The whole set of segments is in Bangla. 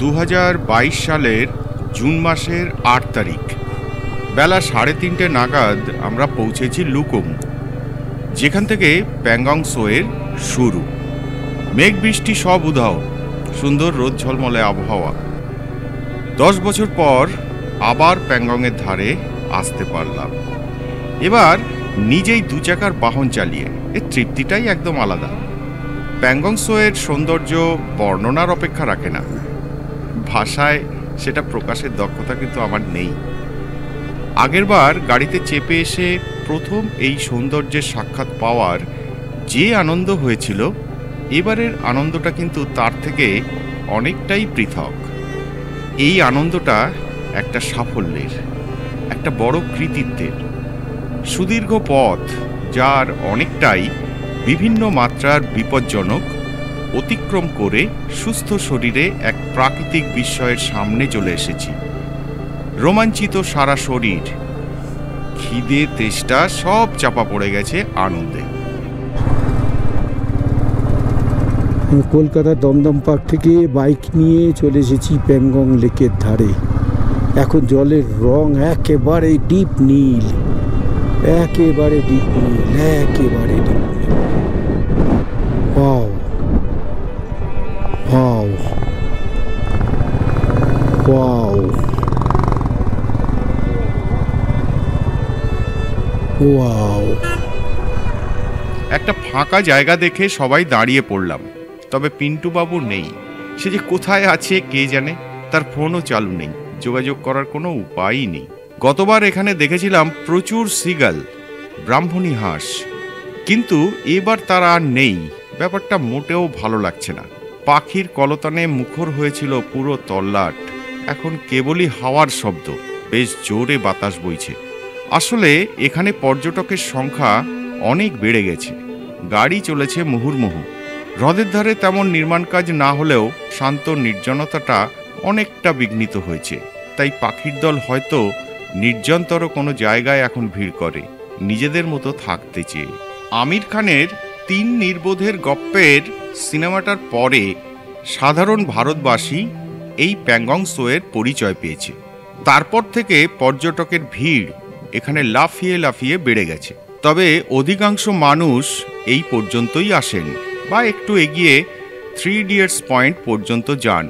2022 সালের জুন মাসের 8 তারিখ বেলা 3:30 নাগাদ আমরা পৌঁছেছি লুকুম, যেখান থেকে প্যাংগং সোয়ের শুরু। মেঘ বৃষ্টি সব উধাও, সুন্দর রোদ ঝলমলে আবহাওয়া। 10 বছর পর আবার প্যাংগংয়ের ধারে আসতে পারলাম, এবার নিজেই 2 চাকার বাহন চালিয়ে। এর তৃপ্তিটাই একদম আলাদা। প্যাংগং সোয়ের সৌন্দর্য বর্ণনার অপেক্ষা রাখে না, ভাষায় সেটা প্রকাশের দক্ষতা কিন্তু আমার নেই। আগেরবার গাড়িতে চেপে এসে প্রথম এই সৌন্দর্যের সাক্ষাৎ পাওয়ার যে আনন্দ হয়েছিল, এবারের আনন্দটা কিন্তু তার থেকে অনেকটাই পৃথক। এই আনন্দটা একটা সাফল্যের, একটা বড় কৃতিত্বের। সুদীর্ঘ পথ, যার অনেকটাই বিভিন্ন মাত্রার বিপজ্জনক, অতিক্রম করে সুস্থ শরীরে এক প্রাকৃতিক বিস্ময়ের সামনে চলে এসেছি। রোমাঞ্চিত সারা শরীর, খিদে তেষ্টা সব চাপা পড়ে গেছে আনন্দে। কলকাতা দমদম পার্ক থেকে বাইক নিয়ে চলে এসেছি প্যাংগং লেকের ধারে। এখন জলের রং একেবারে ডিপ নীল, একেবারে ডিপ নীল, একেবারে ডিপ নীল। Wow wow wow wow. একটা ফাঁকা জায়গা দেখে সবাই দাঁড়িয়ে পড়লাম, তবে পিন্টু বাবু নেই। সে যে কোথায় আছে কে জানে, তার ফোনও চালু নেই, যোগাযোগ করার কোনো উপায়ই নেই। গতবার এখানে দেখেছিলাম প্রচুর সিগাল, ব্রাহ্মণী হাঁস, কিন্তু এবার তারা আর নেই। ব্যাপারটা মোটেও ভালো লাগছে না। পাখির কলতানে মুখর হয়েছিল পুরো তল্লাট, এখন কেবলই হাওয়ার শব্দ, বেশ জোরে বাতাস বইছে। আসলে এখানে পর্যটকের সংখ্যা অনেক বেড়ে গেছে, গাড়ি চলেছে মুহুর্মুহু। হ্রদের ধারে তেমন নির্মাণ কাজ না হলেও শান্ত নির্জনতাটা অনেকটা বিঘ্নিত হয়েছে, তাই পাখির দল হয়তো নির্জনতর কোনো জায়গায় এখন ভিড় করে, নিজেদের মতো থাকতে চেয়ে। আমির খানের 3 নির্বোধের গপ্পের সিনেমাটার পরে সাধারণ ভারতবাসী এই প্যাংগং সোয়ের পরিচয় পেয়েছে। তারপর থেকে পর্যটকের ভিড় এখানে লাফিয়ে লাফিয়ে বেড়ে গেছে। তবে অধিকাংশ মানুষ এই পর্যন্তই আসেন বা একটু এগিয়ে 3 ইডিয়টস পয়েন্ট পর্যন্ত যান,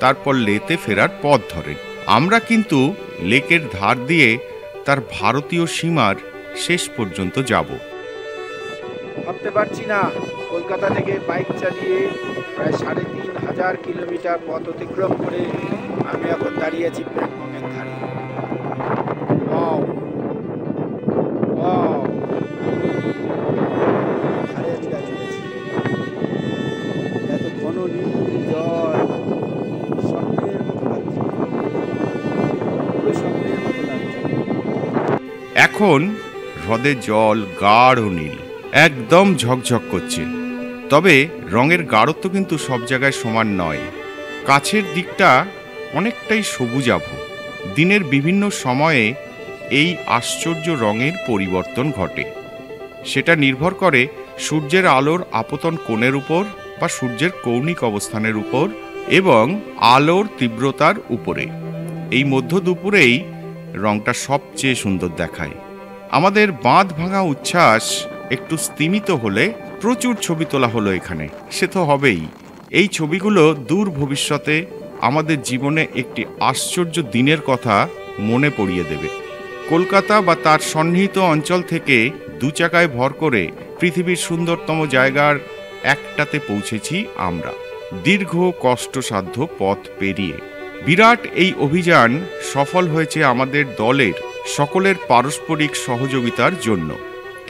তারপর লেতে ফেরার পথ ধরেন। আমরা কিন্তু লেকের ধার দিয়ে তার ভারতীয় সীমার শেষ পর্যন্ত যাব। ভাবতে পারছি না, কলকাতা থেকে বাইক চালিয়ে প্রায় 3500 কিলোমিটার পথ অতিক্রম করে আমি এখন দাঁড়িয়ে আছি প্যাংগংয়ের ধারে। ওয়াও ওয়াও, ধারে আমি দাঁড়িয়ে আছি। এত ঘন নীল জল, স্বপ্নের মতো লাগছে, পুরো স্বপ্নের মতো লাগছে। এখন হ্রদের জল গাঢ় নীল, একদম ঝকঝক করছে। তবে রঙের গাঢ়ত্ব কিন্তু সব জায়গায় সমান নয়। কাছের দিকটা অনেকটাই সবুজাভ। দিনের বিভিন্ন সময়ে এই আশ্চর্য রঙের পরিবর্তন ঘটে। সেটা নির্ভর করে সূর্যের আলোর আপতন কোণের উপর বা সূর্যের কৌণিক অবস্থানের উপর এবং আলোর তীব্রতার উপরে। এই মধ্য দুপুরেই রঙটা সবচেয়ে সুন্দর দেখায়। আমাদের বাঁধ ভাঙা উচ্ছ্বাস একটু স্তিমিত হলে প্রচুর ছবি তোলা হলো এখানে। সে তো হবেই। এই ছবিগুলো দূর ভবিষ্যতে আমাদের জীবনে একটি আশ্চর্য দিনের কথা মনে পড়িয়ে দেবে। কলকাতা বা তার সন্নিহিত অঞ্চল থেকে 2 চাকায় ভর করে পৃথিবীর সুন্দরতম জায়গার একটাতে পৌঁছেছি আমরা, দীর্ঘ কষ্টসাধ্য পথ পেরিয়ে। বিরাট এই অভিযান সফল হয়েছে আমাদের দলের সকলের পারস্পরিক সহযোগিতার জন্য।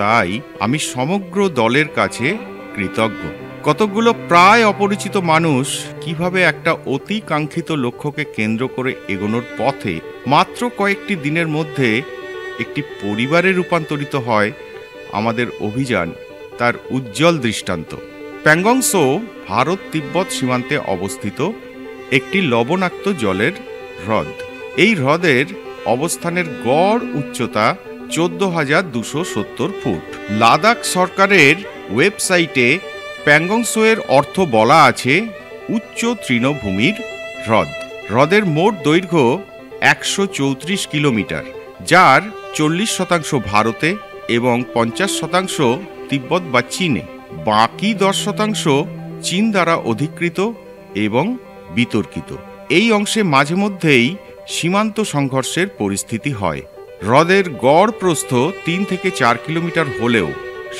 তাই আমি সমগ্র দলের কাছে কৃতজ্ঞ। কতকগুলো প্রায় অপরিচিত মানুষ কিভাবে একটা অতি কাঙ্ক্ষিত লক্ষ্যকে কেন্দ্র করে এগোনোর পথে মাত্র কয়েকটি দিনের মধ্যে একটি পরিবারে রূপান্তরিত হয় আমাদের অভিযান, তার উজ্জ্বল দৃষ্টান্ত। প্যাংগং সো ভারত তিব্বত সীমান্তে অবস্থিত একটি লবণাক্ত জলের হ্রদ। এই হ্রদের অবস্থানের গড় উচ্চতা 14,270 ফুট। লাদাখ সরকারের ওয়েবসাইটে প্যাংগং সোয়ের অর্থ বলা আছে উচ্চ তৃণভূমির হ্রদ। হ্রদের মোট দৈর্ঘ্য 134 কিলোমিটার, যার 40% ভারতে এবং 50% তিব্বত বা চীনে। বাকি 10% চীন দ্বারা অধিকৃত এবং বিতর্কিত। এই অংশে মাঝে মধ্যেই সীমান্ত সংঘর্ষের পরিস্থিতি হয়। হ্রদের গড় প্রস্থ 3 থেকে 4 কিলোমিটার হলেও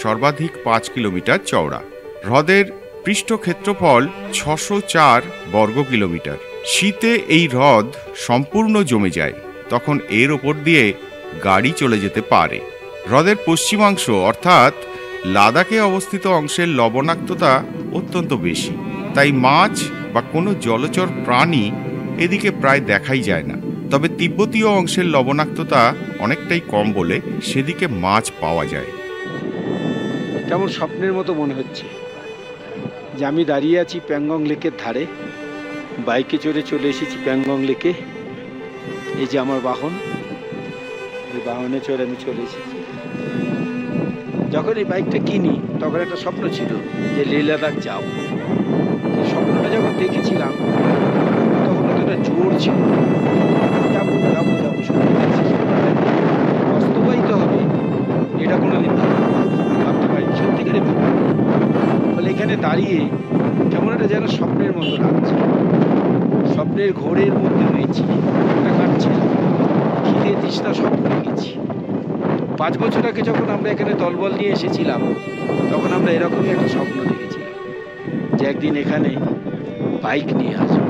সর্বাধিক 5 কিলোমিটার চওড়া। হ্রদের পৃষ্ঠ ক্ষেত্রফল 604 বর্গ কিলোমিটার। শীতে এই হ্রদ সম্পূর্ণ জমে যায়, তখন এর ওপর দিয়ে গাড়ি চলে যেতে পারে। হ্রদের পশ্চিমাংশ অর্থাৎ লাদাখে অবস্থিত অংশের লবণাক্ততা অত্যন্ত বেশি, তাই মাছ বা কোনো জলচর প্রাণী এদিকে প্রায় দেখাই যায় না। তবে তিব্বতীয় অংশের লবণাক্ততা অনেকটাই কম বলে সেদিকে মাছ পাওয়া যায়। কেমন স্বপ্নের মতো মনে হচ্ছে যে আমি দাঁড়িয়ে আছি প্যাংগং লেকের ধারে, বাইকে চড়ে চলে এসেছি প্যাংগং লেকে। এই যে আমার বাহন, এই বাহনে চড়ে আমি চলে এসেছি। যখন এই বাইকটা কিনি তখন একটা স্বপ্ন ছিল যে লেহ লাদাখ যাব। স্বপ্নটা যখন দেখেছিলাম তখন অতটা জোর ছিল, যাবো যাবো যাবো, বাস্তবায়িত হবে এটা কোনোদিন ভাবতে পারি, সত্যিকারে ভাবি। ফলে এখানে দাঁড়িয়ে কেমন একটা যেন স্বপ্নের মতো লাগছে, স্বপ্নের ঘোরের মধ্যে রয়েছি, একটা কাটছিলাম, খিদে তৃষ্ণা সব ভুলে গেছি। 5 বছর আগে যখন আমরা এখানে দলবল নিয়ে এসেছিলাম তখন আমরা এরকমই একটা স্বপ্ন দেখেছিলাম যে একদিন এখানে বাইক নিয়ে আসবো।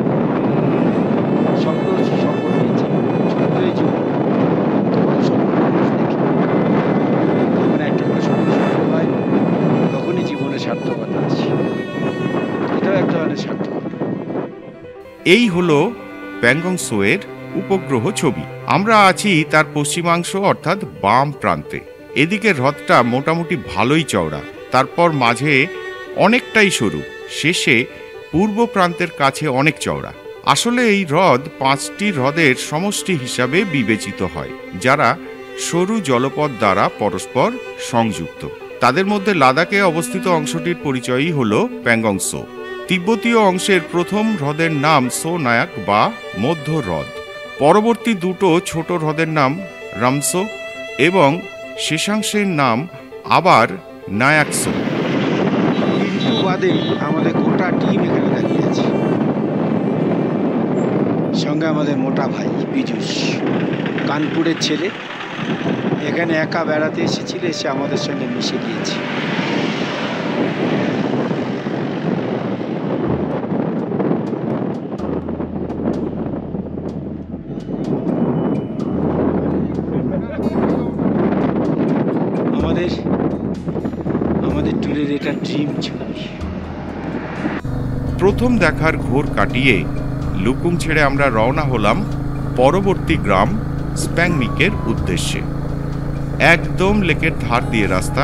স্বপ্ন সফল হয়েছে, ছোট্ট এই জীবন কত স্বপ্ন মানুষ দেখে, যখন একটা করে স্বপ্ন সফল হয় তখনই জীবনে সার্থকতা আছে। এটাও এক ধরনের সার্থকতা। এই হলো প্যাংগং সোয়ের উপগ্রহ ছবি। আমরা আছি তার পশ্চিমাংশ অর্থাৎ বাম প্রান্তে। এদিকে হ্রদটা মোটামুটি ভালোই চওড়া, তারপর মাঝে অনেকটাই সরু, শেষে পূর্ব প্রান্তের কাছে অনেক চওড়া। আসলে এই হ্রদ 5টি হ্রদের সমষ্টি হিসাবে বিবেচিত হয়, যারা সরু জলপথ দ্বারা পরস্পর সংযুক্ত। তাদের মধ্যে লাদাখে অবস্থিত অংশটির পরিচয়ই হল প্যাংগং সো। তিব্বতীয় অংশের প্রথম হ্রদের নাম সো নায়াক বা মধ্য হ্রদ। পরবর্তী দুটো ছোট হ্রদের নাম রামসো এবং শেষাংশের নাম আবার নায়াকসো। কিন্তু বাদে আমাদের গোটা টিম এখানে দাঁড়িয়ে আছে, সঙ্গে আমাদের মোটা ভাই পীযূষ, কানপুরের ছেলে। এখানে একা বেড়াতে এসেছিল, এসে আমাদের সঙ্গে মিশে গিয়েছে। আমাদের ট্যুরের এটা ড্রিম ছবি। প্রথম দেখার ঘোর কাটিয়ে লুকুং ছেড়ে আমরা রওনা হলাম পরবর্তী গ্রাম স্প্যাংমিকের উদ্দেশ্যে। একদম লেকের ধার দিয়ে রাস্তা।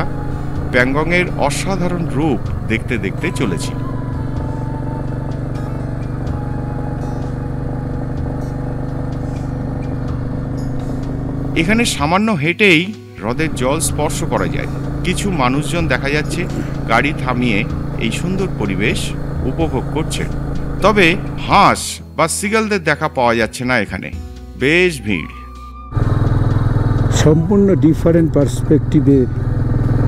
প্যাংগংয়ের অসাধারণ রূপ দেখতে দেখতে চলেছি। এখানে সামান্য হেঁটেই হ্রদের জল স্পর্শ করা যায়। কিছু মানুষজন দেখা যাচ্ছে গাড়ি থামিয়ে এই সুন্দর পরিবেশ উপভোগ করছে। তবে হাঁস বা সিগালদের দেখা পাওয়া যাচ্ছে না এখানে, বেশ ভিড়। সম্পূর্ণ ডিফারেন্ট পার্সপেক্টিভে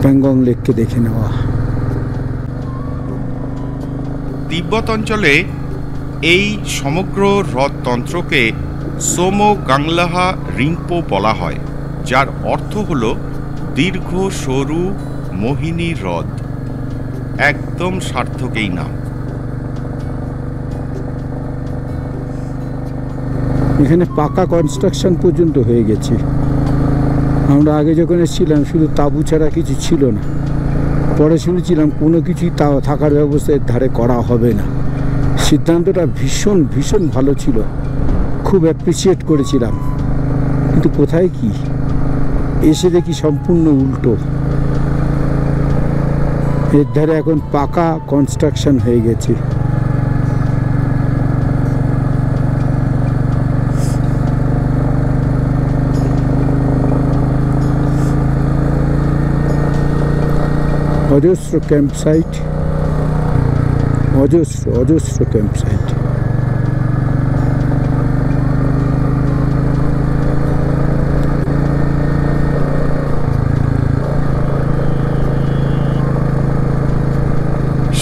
প্যাংগং লেককে দেখে নেওয়া। তিব্বত অঞ্চলে এই সমগ্র হ্রদতন্ত্রকে সোমো গাংলাহা রিংপো বলা হয়, যার অর্থ হল দীর্ঘ সরু মোহিনী হ্রদ। একদম সার্থক এই নাম। এখানে পাকা কনস্ট্রাকশন পর্যন্ত হয়ে গেছে। আমরা আগে যখন এসেছিলাম শুধু তাঁবু ছাড়া কিছু ছিল না। পরে শুনেছিলাম কোনো কিছুই থাকার ব্যবস্থা এর ধারে করা হবে না। সিদ্ধান্তটা ভীষণ ভীষণ ভালো ছিল, খুব অ্যাপ্রিসিয়েট করেছিলাম। কিন্তু কোথায় কি, এসে দেখি সম্পূর্ণ উল্টো। এর ধারে এখন পাকা কনস্ট্রাকশন হয়ে গেছে। অজস্র ক্যাম্পসাইট, অজস্র ক্যাম্পসাইট।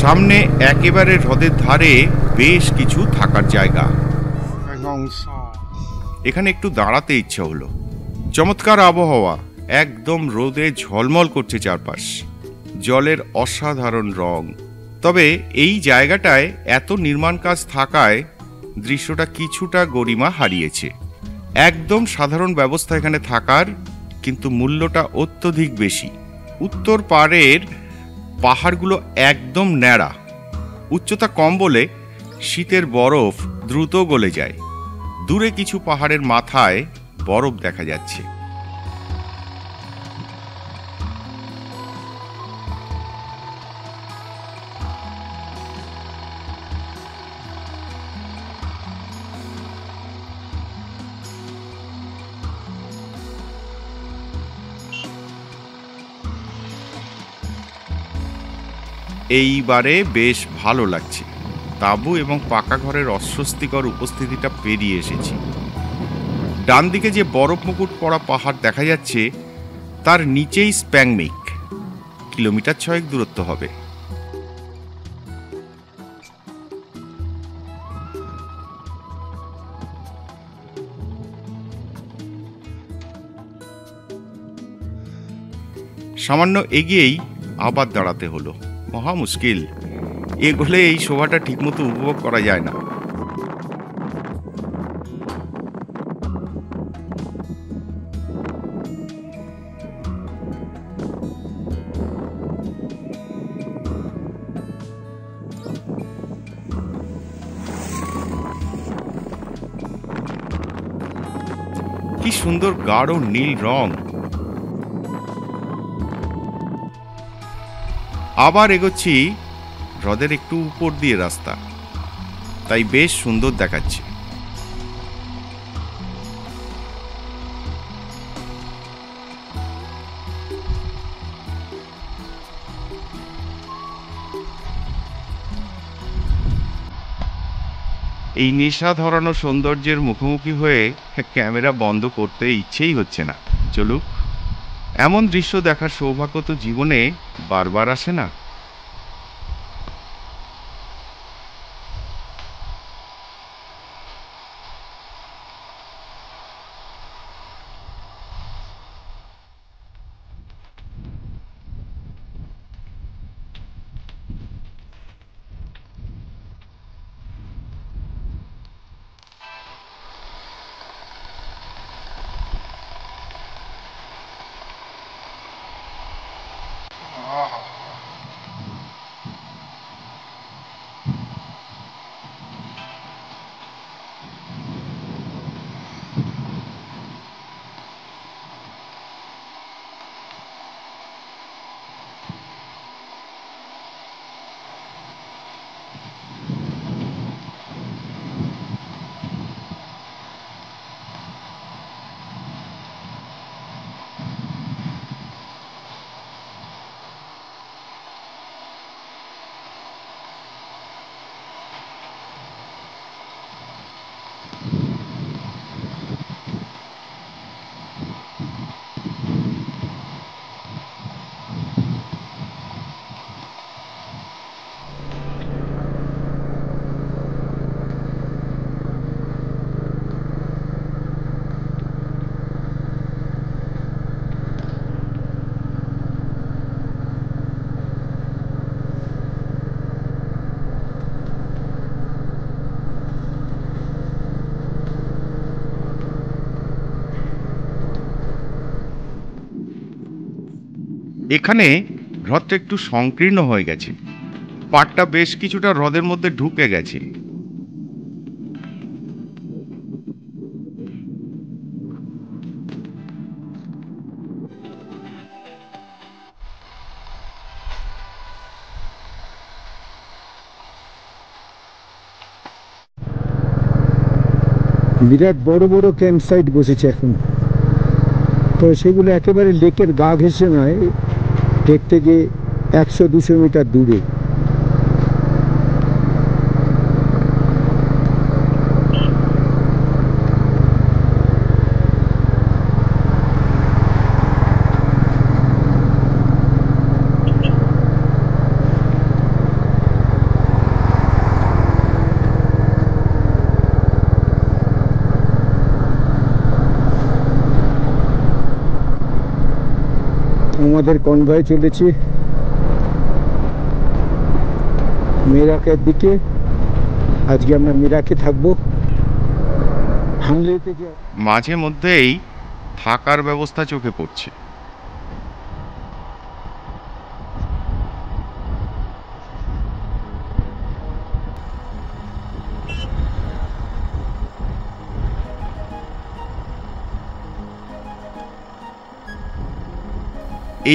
সামনে একেবারে হ্রদের ধারে বেশ কিছু থাকার জায়গা। এখানে একটু দাঁড়াতে ইচ্ছে হলো। চমৎকার আবহাওয়া, একদম রোদে ঝলমল করছে চারপাশ, জলের অসাধারণ রং। তবে এই জায়গাটায় এত নির্মাণ কাজ থাকায় দৃশ্যটা কিছুটা গরিমা হারিয়েছে। একদম সাধারণ ব্যবস্থা এখানে থাকার, কিন্তু মূল্যটা অত্যধিক বেশি। উত্তর পাড়ের পাহাড়গুলো একদম ন্যাড়া, উচ্চতা কম বলে শীতের বরফ দ্রুত গলে যায়। দূরে কিছু পাহাড়ের মাথায় বরফ দেখা যাচ্ছে। এইবারে বেশ ভালো লাগছে। তাঁবু এবং পাকা ঘরের অস্বস্তিকর উপস্থিতিটা পেরিয়ে এসেছি। ডান দিকে যে বরফ মুকুট পড়া পাহাড় দেখা যাচ্ছে, তার নিচেই স্প্যাংমিক, কিলোমিটার 6 দূরত্ব হবে। সামান্য এগিয়েই আবার দাঁড়াতে হলো, মহা মুশকিল। এগুলো এই শোভাটা ঠিকমতো উপভোগ করা যায় না। কি সুন্দর গাঢ় নীল রং। আবার এগোচ্ছি হ্রদের একটু উপর দিয়ে রাস্তা, তাই বেশ সুন্দর দেখাচ্ছে। এই নেশা ধরানো সৌন্দর্যের মুখোমুখি হয়ে ক্যামেরা বন্ধ করতে ইচ্ছেই হচ্ছে না। চলুক, এমন দৃশ্য দেখার সৌভাগ্য তো জীবনে বারবার আসে না। এখানে হ্রদটা একটু সংকীর্ণ হয়ে গেছে, পাড়টা বেশ কিছুটা হ্রদের মধ্যে ঢুকে গেছে। বিরাট বড় বড় ক্যাম্প সাইট বসেছে এখন, তো সেগুলো একেবারে লেকের গা ঘেঁষে নয়, লেক থেকে 100-200 মিটার দূরে। আমাদের কনভয় চলেছে মেরাকের দিকে। আজকে আমরা মেরাকে থাকবো। হামলে থেকে মাঝে মধ্যেই থাকার ব্যবস্থা চোখে পড়ছে।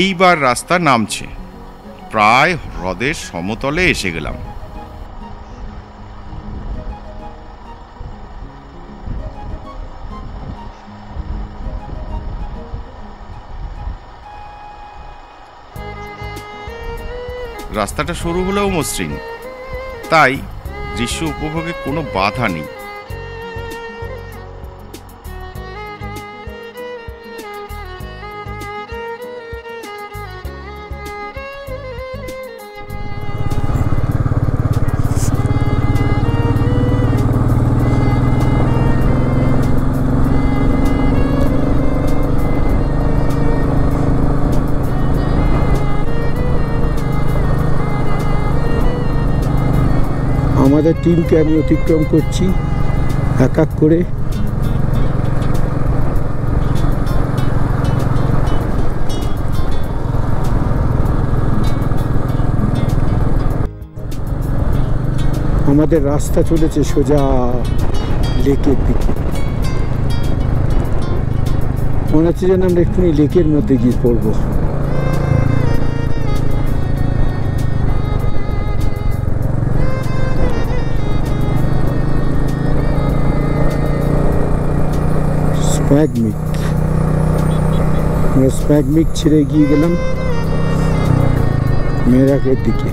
এইবার রাস্তা নামছে, প্রায় হ্রদের সমতলে এসে গেলাম। রাস্তাটা সরু হলেও মসৃণ, তাই দৃশ্য উপভোগে কোনো বাধা নেই। আমাদের টিমকে আমি অতিক্রম করছি এক এক করে। আমাদের রাস্তা চলেছে সোজা লেকের দিকে। মনে হচ্ছে যেন আমরা এক্ষুনি লেকের মধ্যে গিয়ে পড়বো। আমরা স্প্যাগমিক ছেড়ে গিয়ে গেলাম মেরাকের দিকে।